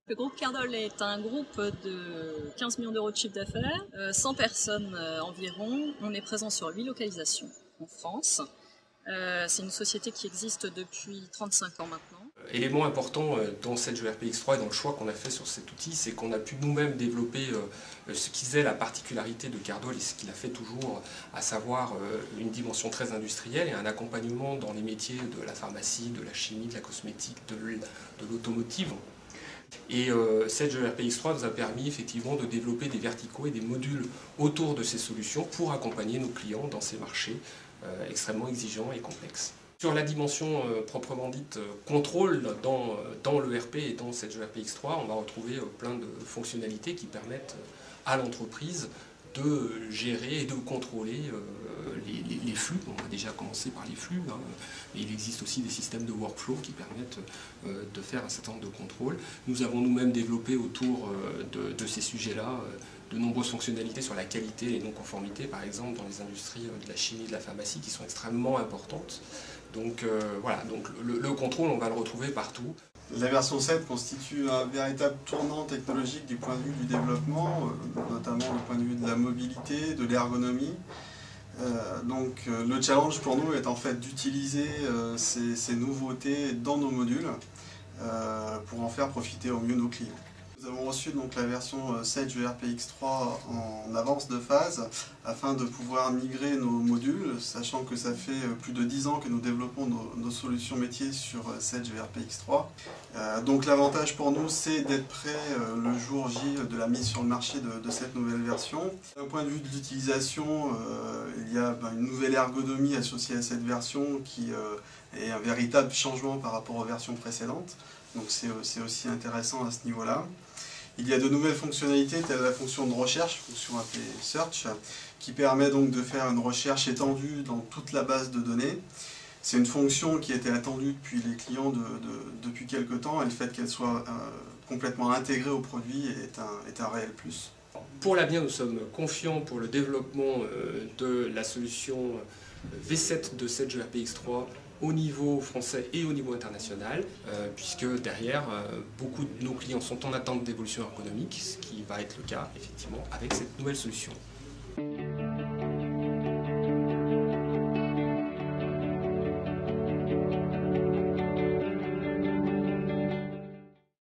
Le groupe Cardol est un groupe de 15 millions d'euros de chiffre d'affaires, 100 personnes environ. On est présent sur 8 localisations en France. C'est une société qui existe depuis 35 ans maintenant. Élément important dans cette ERPX3 et dans le choix qu'on a fait sur cet outil, c'est qu'on a pu nous-mêmes développer ce qui faisait la particularité de Cardol et ce qu'il a fait toujours, à savoir une dimension très industrielle et un accompagnement dans les métiers de la pharmacie, de la chimie, de la cosmétique, de l'automotive. Et cette ERPX3 nous a permis effectivement de développer des verticaux et des modules autour de ces solutions pour accompagner nos clients dans ces marchés extrêmement exigeants et complexes. Sur la dimension proprement dite contrôle dans l'ERP et dans cette ERPX3, on va retrouver plein de fonctionnalités qui permettent à l'entreprise de gérer et de contrôler les flux. On va déjà commencer par les flux, hein, mais il existe aussi des systèmes de workflow qui permettent de faire un certain nombre de contrôles. Nous avons nous-mêmes développé autour de ces sujets-là de nombreuses fonctionnalités sur la qualité et les non-conformités, par exemple dans les industries de la chimie et de la pharmacie qui sont extrêmement importantes. Donc voilà, donc le contrôle, on va le retrouver partout. La version 7 constitue un véritable tournant technologique du point de vue du développement, notamment du point de vue de la mobilité, de l'ergonomie. Le challenge pour nous est en fait d'utiliser ces nouveautés dans nos modules pour en faire profiter au mieux nos clients. Nous avons reçu donc la version 7 ERPX3 en avance de phase afin de pouvoir migrer nos modules, sachant que ça fait plus de 10 ans que nous développons nos solutions métiers sur 7 ERPX3. Donc l'avantage pour nous, c'est d'être prêt le jour J de la mise sur le marché de cette nouvelle version. D'un point de vue de l'utilisation, il y a une nouvelle ergonomie associée à cette version qui est un véritable changement par rapport aux versions précédentes. Donc c'est aussi intéressant à ce niveau-là. Il y a de nouvelles fonctionnalités telles la fonction de recherche, fonction appelée Search, qui permet donc de faire une recherche étendue dans toute la base de données. C'est une fonction qui était attendue depuis les clients depuis quelque temps et le fait qu'elle soit complètement intégrée au produit est un réel plus. Pour l'avenir, nous sommes confiants pour le développement de la solution V7 de cette ERPX3 au niveau français et au niveau international, puisque derrière, beaucoup de nos clients sont en attente d'évolution ergonomique, ce qui va être le cas effectivement avec cette nouvelle solution.